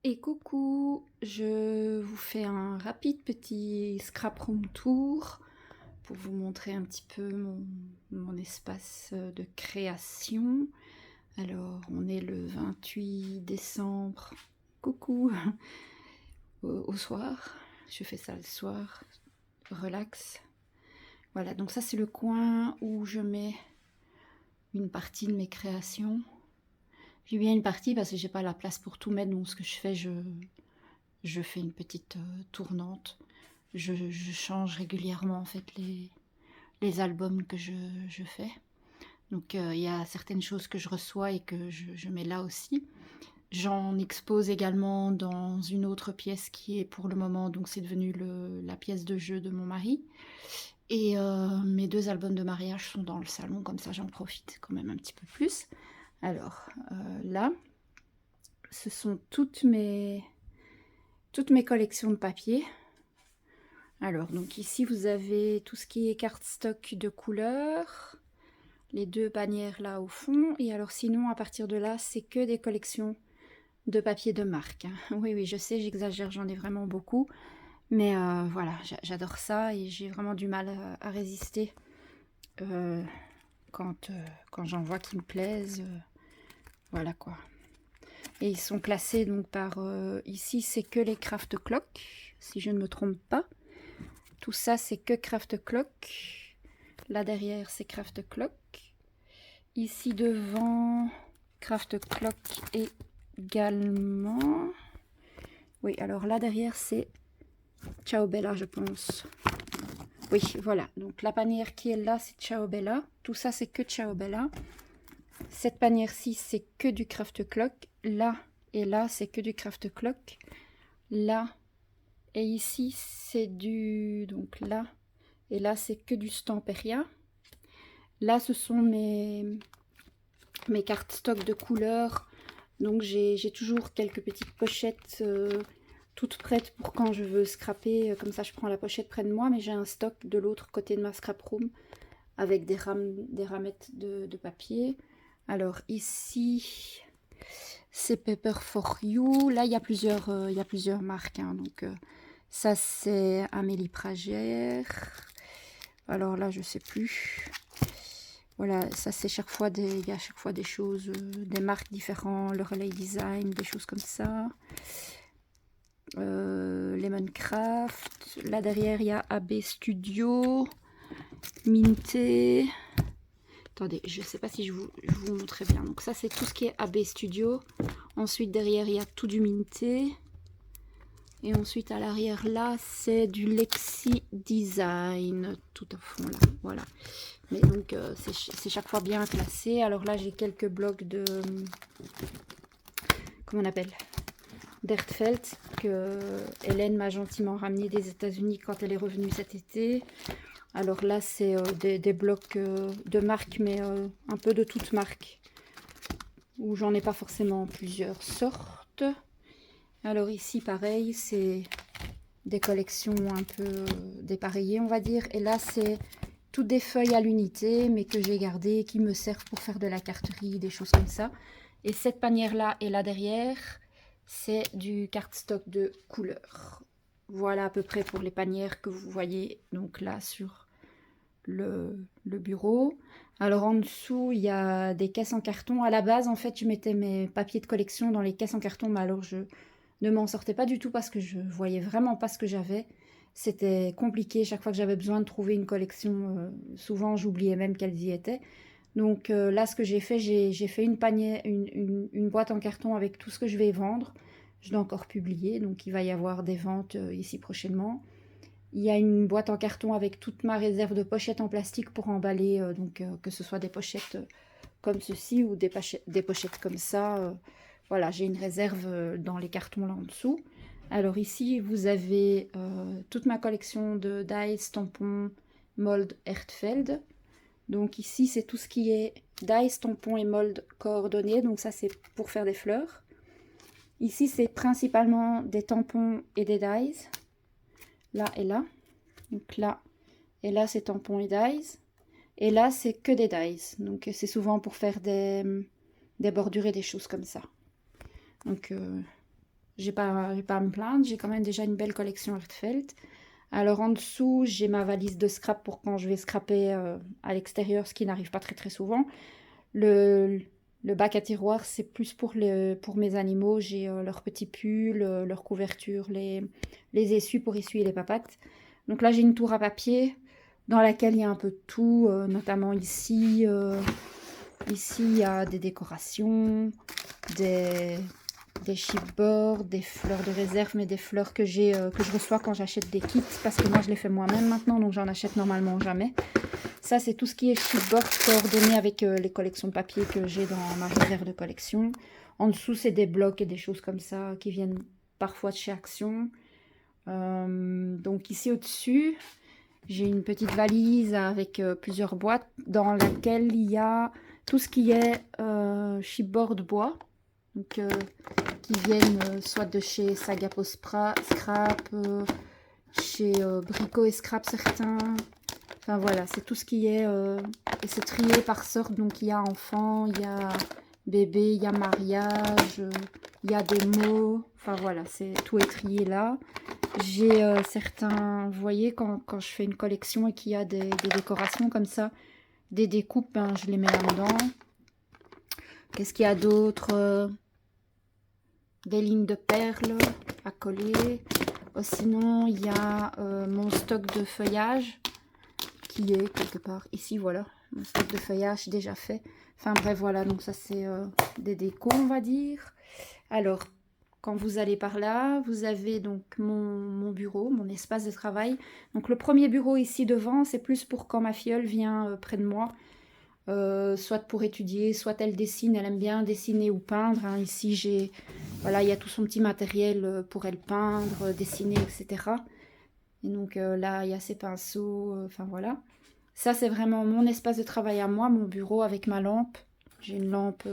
Et coucou, je vous fais un rapide petit scrap room tour pour vous montrer un petit peu mon espace de création. Alors, on est le 28 décembre, coucou, au soir. Je fais ça le soir, relax. Voilà, donc ça c'est le coin où je mets une partie de mes créations. J'ai bien une partie parce que j'ai pas la place pour tout mettre, donc ce que je fais, je fais une petite tournante. Je change régulièrement en fait les albums que je fais. Donc il y a certaines choses que je reçois et que je mets là aussi. J'en expose également dans une autre pièce qui est pour le moment, donc c'est devenu la pièce de jeu de mon mari. Et mes 2 albums de mariage sont dans le salon, comme ça j'en profite quand même un petit peu plus. Alors là, ce sont toutes mes collections de papier. Alors, donc ici, vous avez tout ce qui est cardstock de couleur, les 2 bannières là au fond. Et alors sinon, à partir de là, c'est que des collections de papier de marque. Oui, oui, je sais, j'exagère, j'en ai vraiment beaucoup. Mais voilà, j'adore ça et j'ai vraiment du mal à résister euh, quand j'en vois qui me plaisent. Voilà quoi. Et ils sont classés donc par... ici, c'est que les Craft Clock, si je ne me trompe pas. Tout ça, c'est que Craft Clock. Là derrière, c'est Craft Clock. Ici devant, Craft Clock également. Oui, alors là derrière, c'est Ciao Bella, je pense. Oui, voilà. Donc la panière qui est là, c'est Ciao Bella. Tout ça, c'est que Ciao Bella. Cette panière-ci, c'est que du Craft Clock. Là et là, c'est que du Craft Clock. Là et ici, c'est du... Donc là et là, c'est que du Stamperia. Là, ce sont mes cartes stock de couleurs. Donc j'ai toujours quelques petites pochettes toutes prêtes pour quand je veux scraper. Comme ça, je prends la pochette près de moi. Mais j'ai un stock de l'autre côté de ma scrap room avec des ramettes de papier. Alors ici, c'est Paper for You. Là, il y a plusieurs marques. Hein. Donc ça, c'est Amélie Pragère. Alors là, je sais plus. Voilà, ça c'est chaque fois il y a chaque fois des choses, des marques différentes, le Relay Design, des choses comme ça. Lemoncraft. Là derrière, il y a AB Studio, Minté. Attendez, je ne sais pas si je vous montrerai bien. Donc ça, c'est tout ce qui est AB Studio. Ensuite, derrière, il y a tout du Minté. Et ensuite, à l'arrière, là, c'est du Lexi Design, tout au fond, là. Voilà. Mais donc, c'est chaque fois bien classé. Alors là, j'ai quelques blocs de... Comment on appelle? D'Ertfeld, que Hélène m'a gentiment ramené des États-Unis quand elle est revenue cet été. Alors là, c'est des blocs de marques, mais un peu de toutes marques. Où j'en ai pas forcément plusieurs sortes. Alors ici, pareil, c'est des collections un peu dépareillées, on va dire. Et là, c'est toutes des feuilles à l'unité, mais que j'ai gardées, qui me servent pour faire de la carterie, des choses comme ça. Et cette panière-là et là derrière, c'est du cardstock de couleur. Voilà à peu près pour les panières que vous voyez donc là sur le bureau. Alors en dessous, il y a des caisses en carton. À la base, en fait, je mettais mes papiers de collection dans les caisses en carton, mais alors je ne m'en sortais pas du tout parce que je voyais vraiment pas ce que j'avais. C'était compliqué chaque fois que j'avais besoin de trouver une collection. Souvent, j'oubliais même qu'elles y étaient. Donc là, ce que j'ai fait, j'ai fait une boîte en carton avec tout ce que je vais vendre. Je dois encore publier, donc il va y avoir des ventes ici prochainement. Il y a une boîte en carton avec toute ma réserve de pochettes en plastique pour emballer, que ce soit des pochettes comme ceci ou des pochettes comme ça. Voilà, j'ai une réserve dans les cartons là en dessous. Alors ici, vous avez toute ma collection de dies, tampons, mold, Ertfeld. Donc ici, c'est tout ce qui est dies, tampons et mold coordonnés. Donc ça, c'est pour faire des fleurs. Ici, c'est principalement des tampons et des dies. Là et là. Donc là et là, c'est tampons et dies. Et là, c'est que des dies. Donc c'est souvent pour faire des bordures et des choses comme ça. Donc j'ai pas à me plaindre, j'ai quand même déjà une belle collection Heartfelt. Alors en dessous, j'ai ma valise de scrap pour quand je vais scraper à l'extérieur, ce qui n'arrive pas très très souvent. Le, le bac à tiroir, c'est plus pour mes animaux. J'ai leurs petits pulls, leurs couvertures, les essuies pour essuyer les papates. Donc là, j'ai une tour à papier dans laquelle il y a un peu de tout, notamment ici. Ici, il y a des décorations, des, des chipboards, des fleurs de réserve, mais des fleurs que je reçois quand j'achète des kits, parce que moi, je les fais moi-même maintenant, donc j'en achète normalement jamais. Ça, c'est tout ce qui est chipboard coordonné avec les collections de papier que j'ai dans ma réserve de collection. En dessous, c'est des blocs et des choses comme ça qui viennent parfois de chez Action. Donc ici au-dessus, j'ai une petite valise avec plusieurs boîtes dans laquelle il y a tout ce qui est chipboard bois. Donc, qui viennent soit de chez Sagapo Scrap, chez Brico et Scrap certains. Enfin voilà, c'est tout ce qui est... et c'est trié par sorte, donc il y a enfant, il y a bébé, il y a mariage, il y a des mots. Enfin voilà, tout est trié là. J'ai certains... Vous voyez, quand je fais une collection et qu'il y a des décorations comme ça, des découpes, ben, je les mets là-dedans. Qu'est-ce qu'il y a d'autre? Des lignes de perles à coller. Sinon, il y a mon stock de feuillage qui est quelque part ici, voilà. Mon stock de feuillage déjà fait. Enfin bref, voilà, donc ça c'est des décos, on va dire. Alors, quand vous allez par là, vous avez donc mon bureau, mon espace de travail. Donc le premier bureau ici devant, c'est plus pour quand ma filleule vient près de moi. Soit pour étudier, soit elle dessine, elle aime bien dessiner ou peindre. Hein. Ici, voilà, il y a tout son petit matériel pour elle peindre, dessiner, etc. Et donc là, il y a ses pinceaux, enfin voilà. Ça, c'est vraiment mon espace de travail à moi, mon bureau avec ma lampe. J'ai une lampe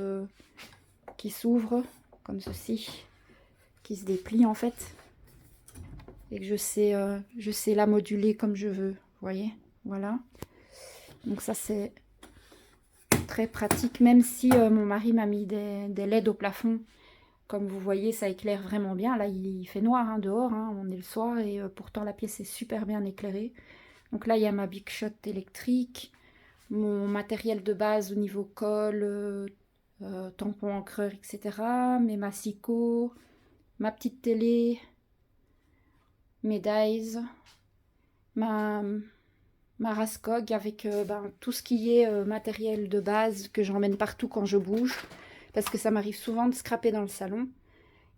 qui s'ouvre, comme ceci, qui se déplie en fait. Et que je sais la moduler comme je veux, vous voyez, voilà. Donc ça, c'est très pratique, même si mon mari m'a mis des LED au plafond. Comme vous voyez, ça éclaire vraiment bien. Là, il fait noir hein, dehors, hein, on est le soir, et pourtant la pièce est super bien éclairée. Donc là, il y a ma Big Shot électrique, mon matériel de base au niveau colle, tampon encreur, etc. Mes massicots, ma petite télé, mes dies, ma Rascog avec tout ce qui est matériel de base que j'emmène partout quand je bouge. Parce que ça m'arrive souvent de scraper dans le salon.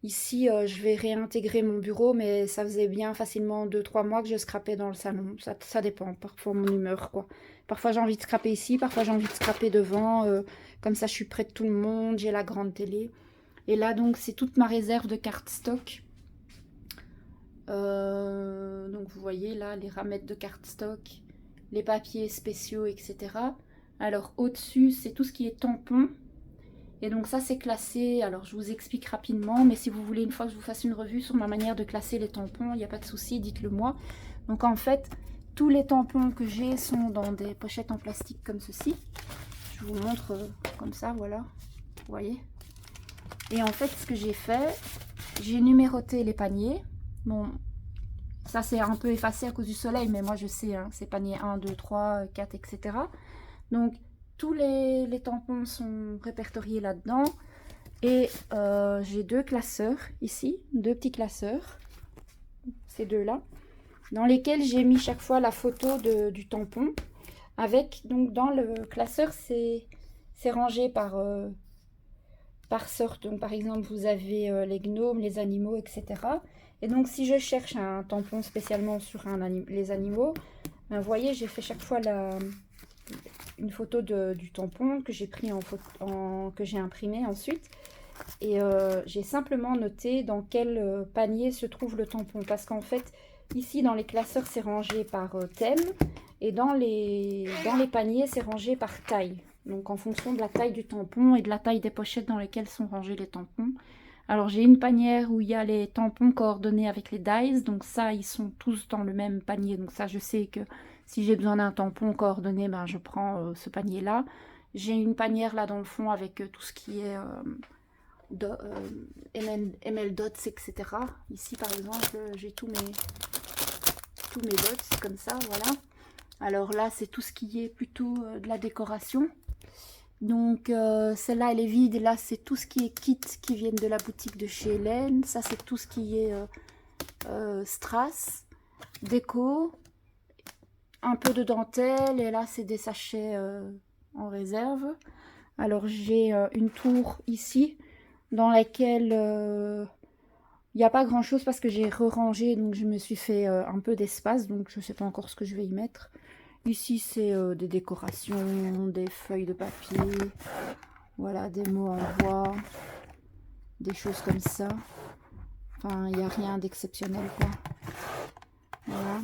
Ici, je vais réintégrer mon bureau, mais ça faisait bien facilement 2-3 mois que je scrapais dans le salon. Ça dépend, parfois mon humeur, quoi. Parfois j'ai envie de scraper ici, parfois j'ai envie de scraper devant. Comme ça, je suis près de tout le monde, j'ai la grande télé. Et là, donc, c'est toute ma réserve de cardstock. Donc, vous voyez, là, les ramettes de cardstock, les papiers spéciaux, etc. Alors, au-dessus, c'est tout ce qui est tampons. Et donc ça c'est classé, alors je vous explique rapidement, mais si vous voulez une fois que je vous fasse une revue sur ma manière de classer les tampons, il n'y a pas de souci, dites-le moi. Donc en fait, tous les tampons que j'ai sont dans des pochettes en plastique comme ceci. Je vous montre comme ça, voilà, vous voyez. Et en fait, ce que j'ai fait, j'ai numéroté les paniers. Bon, ça c'est un peu effacé à cause du soleil, mais moi je sais, hein, c'est panier 1, 2, 3, 4, etc. Donc, tous les tampons sont répertoriés là-dedans. Et j'ai deux classeurs ici, deux petits classeurs, ces deux-là, dans lesquels j'ai mis chaque fois la photo du tampon. Avec, donc dans le classeur, c'est rangé par sorte. Donc par exemple, vous avez les gnomes, les animaux, etc. Et donc si je cherche un tampon spécialement sur les animaux, ben, vous voyez, j'ai fait chaque fois une photo du tampon que j'ai pris que j'ai imprimé ensuite. Et j'ai simplement noté dans quel panier se trouve le tampon. Parce qu'en fait, ici dans les classeurs, c'est rangé par thème. Et dans les paniers, c'est rangé par taille. Donc en fonction de la taille du tampon et de la taille des pochettes dans lesquelles sont rangés les tampons. Alors j'ai une panière où il y a les tampons coordonnés avec les dies. Donc ça, ils sont tous dans le même panier. Donc ça, je sais que si j'ai besoin d'un tampon coordonné, ben, je prends ce panier-là. J'ai une panière là dans le fond avec tout ce qui est ML Dots, etc. Ici, par exemple, j'ai tous mes dots comme ça, voilà. Alors là, c'est tout ce qui est plutôt de la décoration. Donc celle-là, elle est vide. Et là, c'est tout ce qui est kit qui viennent de la boutique de chez Hélène. Ça, c'est tout ce qui est strass, déco, un peu de dentelle. Et là, c'est des sachets en réserve. Alors, j'ai une tour ici dans laquelle il n'y a pas grand-chose parce que j'ai re-rangé. Donc, je me suis fait un peu d'espace. Donc, je ne sais pas encore ce que je vais y mettre. Ici, c'est des décorations, des feuilles de papier, voilà, des mots en bois, des choses comme ça. Enfin, il n'y a rien d'exceptionnel, quoi. Voilà.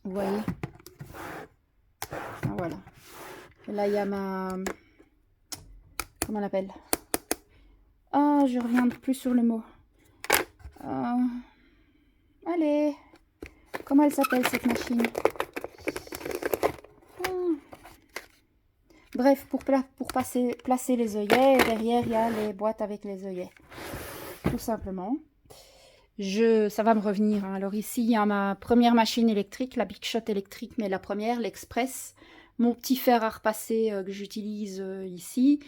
Vous voyez? Ah, voilà. Et là, il y a ma... Comment on l'appelle? Ah, je reviens plus sur le mot. Allez. Comment elle s'appelle, cette machine? Bref, pour placer les œillets, et derrière, il y a les boîtes avec les œillets. Tout simplement. Ça va me revenir. Hein. Alors ici, il y a ma première machine électrique, la Big Shot électrique, mais la première, l'Express. Mon petit fer à repasser que j'utilise ici.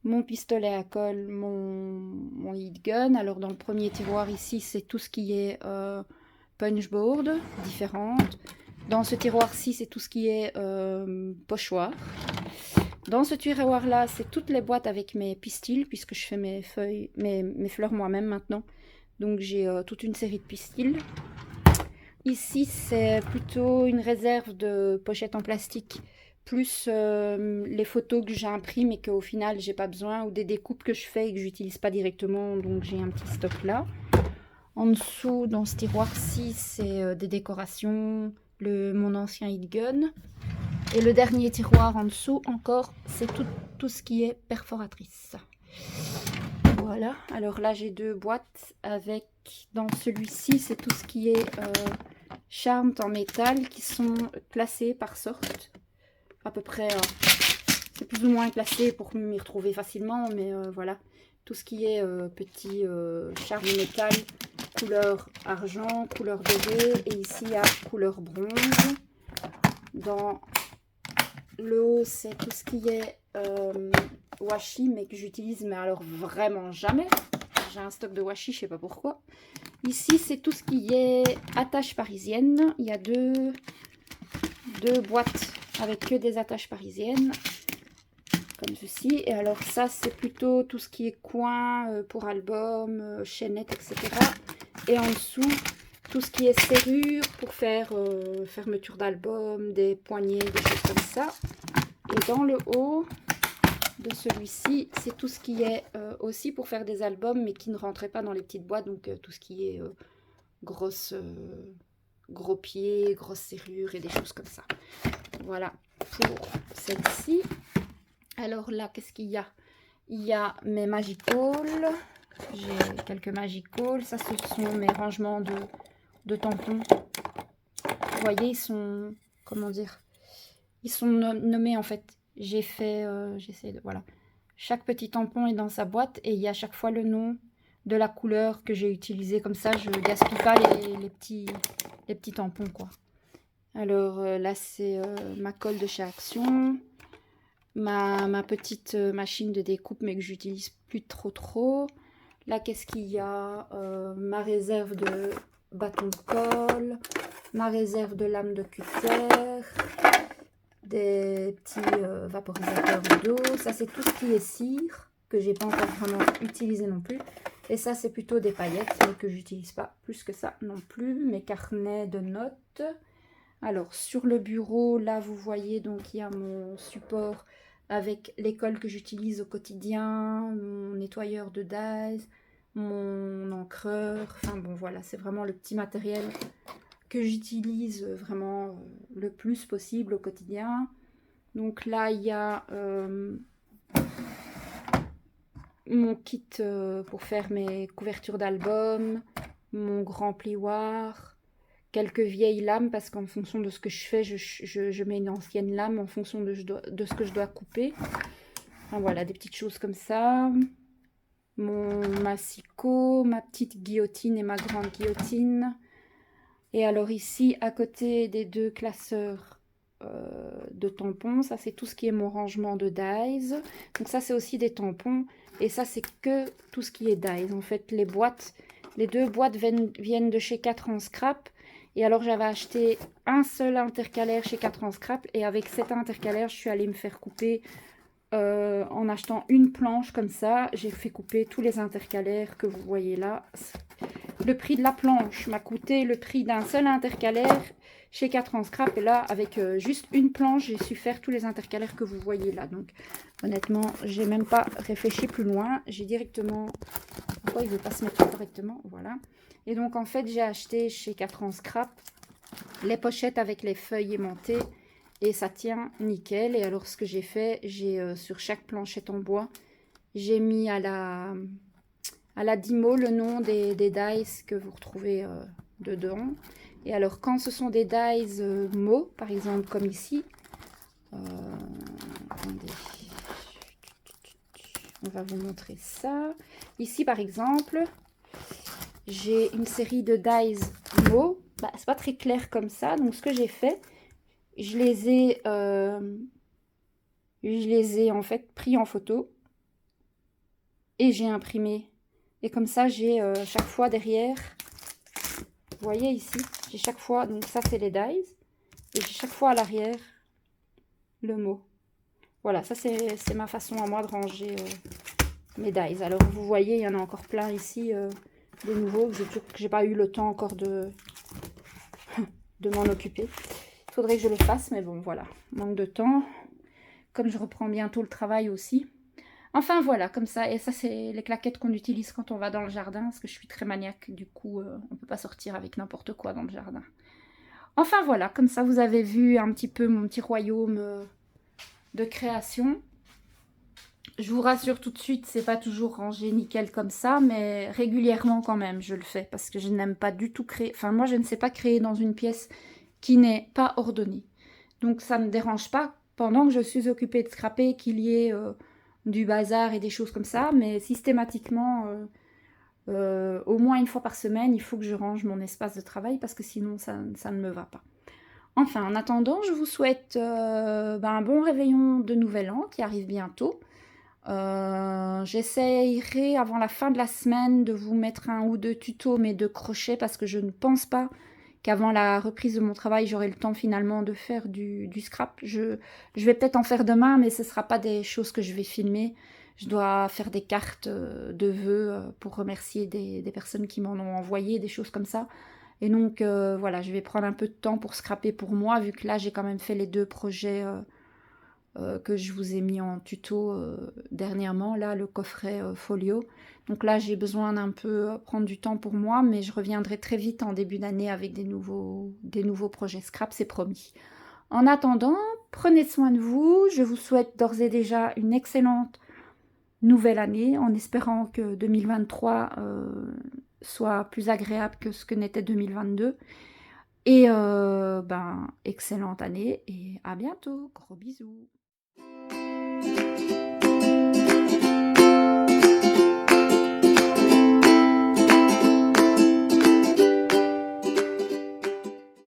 Mon pistolet à colle, mon heat gun. Alors dans le premier tiroir ici, c'est tout ce qui est punchboard, différentes. Dans ce tiroir-ci, c'est tout ce qui est pochoir. Dans ce tiroir-là, c'est toutes les boîtes avec mes pistils, puisque je fais mes feuilles, mes fleurs moi-même maintenant. Donc j'ai toute une série de pistils. Ici, c'est plutôt une réserve de pochettes en plastique, plus les photos que j'imprime et qu'au final, j'ai pas besoin, ou des découpes que je fais et que j'utilise pas directement, donc j'ai un petit stock là. En dessous, dans ce tiroir-ci, c'est des décorations, mon ancien heat gun. Et le dernier tiroir en dessous, encore, c'est tout ce qui est perforatrice. Voilà, alors là j'ai deux boîtes avec, dans celui-ci, c'est tout ce qui est charmes en métal qui sont classés par sorte. À peu près, c'est plus ou moins classé pour m'y retrouver facilement, mais voilà. Tout ce qui est petit charme métal, couleur argent, couleur dorée, et ici il y a couleur bronze. Dans le haut, c'est tout ce qui est washi, mais que j'utilise, mais alors vraiment jamais. J'ai un stock de washi, je sais pas pourquoi. Ici, c'est tout ce qui est attache parisienne. Il y a deux boîtes avec que des attaches parisiennes, comme ceci. Et alors ça, c'est plutôt tout ce qui est coin pour album, chaînette, etc. Et en dessous, tout ce qui est serrure pour faire fermeture d'album, des poignées, des choses comme ça. Et dans le haut de celui-ci, c'est tout ce qui est aussi pour faire des albums, mais qui ne rentrait pas dans les petites boîtes. Donc tout ce qui est gros pieds, grosses serrures et des choses comme ça. Voilà pour celle-ci. Alors là, qu'est-ce qu'il y a? Il y a mes Magic Balls. J'ai quelques Magic Balls. Ça, ce sont mes rangements de tampons. Vous voyez, ils sont... Comment dire? Ils sont nommés en fait. J'ai fait... j'essaie de... Voilà. Chaque petit tampon est dans sa boîte et il y a à chaque fois le nom de la couleur que j'ai utilisé. Comme ça, je gaspille pas les petits tampons, quoi. Alors là, c'est ma colle de chez Action. Ma petite machine de découpe, mais que j'utilise plus trop. Là, qu'est-ce qu'il y a? Ma réserve de bâton de colle, ma réserve de lame de cutter, des petits vaporisateurs d'eau. Ça, c'est tout ce qui est cire, que j'ai pas encore vraiment utilisé non plus. Et ça, c'est plutôt des paillettes, mais que j'utilise pas plus que ça non plus. Mes carnets de notes. Alors, sur le bureau, là, vous voyez, donc il y a mon support avec les colles que j'utilise au quotidien, mon nettoyeur de Dies, mon encreur. Enfin bon, voilà, c'est vraiment le petit matériel que j'utilise vraiment le plus possible au quotidien. Donc là, il y a mon kit pour faire mes couvertures d'albums, mon grand plioir, quelques vieilles lames, parce qu'en fonction de ce que je fais, je mets une ancienne lame en fonction de ce que je dois couper. Enfin, voilà, des petites choses comme ça. mon massicot, ma petite guillotine et ma grande guillotine. Et alors ici, à côté des deux classeurs de tampons, ça c'est tout ce qui est mon rangement de dies. Donc ça c'est aussi des tampons. Et ça c'est que tout ce qui est dies. En fait, les deux boîtes viennent de chez 4 en scrap. Et alors j'avais acheté un seul intercalaire chez 4 en scrap. Et avec cet intercalaire, je suis allée me faire couper en achetant une planche comme ça. J'ai fait couper tous les intercalaires que vous voyez là. Le prix de la planche m'a coûté le prix d'un seul intercalaire chez 4 en scrap. Et là, avec juste une planche, j'ai su faire tous les intercalaires que vous voyez là. Donc, honnêtement, j'ai même pas réfléchi plus loin. J'ai directement... Pourquoi il ne veut pas se mettre correctement? Voilà. Et donc, en fait, j'ai acheté chez 4 en scrap les pochettes avec les feuilles aimantées. Et ça tient nickel. Et alors, ce que j'ai fait, j'ai sur chaque planchette en bois, j'ai mis à la Dymo le nom des dies que vous retrouvez dedans. Et alors, quand ce sont des dies mots, par exemple, comme ici, attendez, on va vous montrer ça. Ici, par exemple, j'ai une série de dies mots. Bah, c'est pas très clair comme ça. Donc, ce que j'ai fait, je les ai en fait pris en photo et j'ai imprimé. Et comme ça, j'ai chaque fois derrière, vous voyez ici, j'ai chaque fois, donc ça c'est les dies, et j'ai chaque fois à l'arrière le mot. Voilà, ça c'est ma façon à moi de ranger mes dies. Alors vous voyez, il y en a encore plein ici, de nouveaux, que j'ai pas eu le temps encore de m'en occuper. Il faudrait que je le fasse, mais bon voilà, manque de temps. Comme je reprends bientôt le travail aussi. Enfin voilà, comme ça. Et ça, c'est les claquettes qu'on utilise quand on va dans le jardin, parce que je suis très maniaque. Du coup, on ne peut pas sortir avec n'importe quoi dans le jardin. Enfin voilà, comme ça, vous avez vu un petit peu mon petit royaume de création. Je vous rassure tout de suite, c'est pas toujours rangé nickel comme ça, mais régulièrement quand même, je le fais. Parce que je n'aime pas du tout créer... Enfin, moi, je ne sais pas créer dans une pièce qui n'est pas ordonnée. Donc, ça ne me dérange pas pendant que je suis occupée de scraper qu'il y ait... du bazar et des choses comme ça, mais systématiquement, au moins une fois par semaine, il faut que je range mon espace de travail parce que sinon ça ne me va pas. Enfin, en attendant, je vous souhaite un bon réveillon de Nouvel An qui arrive bientôt. J'essayerai avant la fin de la semaine de vous mettre un ou deux tutos, mais de crochet, parce que je ne pense pas qu'avant la reprise de mon travail, j'aurai le temps finalement de faire du scrap. Je vais peut-être en faire demain, mais ce ne sera pas des choses que je vais filmer. Je dois faire des cartes de vœux pour remercier des personnes qui m'en ont envoyé, des choses comme ça. Et donc, voilà, je vais prendre un peu de temps pour scraper pour moi, vu que là, j'ai quand même fait les 2 projets que je vous ai mis en tuto dernièrement, là, le coffret folio. Donc là, j'ai besoin d'un peu prendre du temps pour moi, mais je reviendrai très vite en début d'année avec des nouveaux projets scrap, c'est promis. En attendant, prenez soin de vous. Je vous souhaite d'ores et déjà une excellente nouvelle année, en espérant que 2023 soit plus agréable que ce que n'était 2022. Et excellente année et à bientôt. Gros bisous.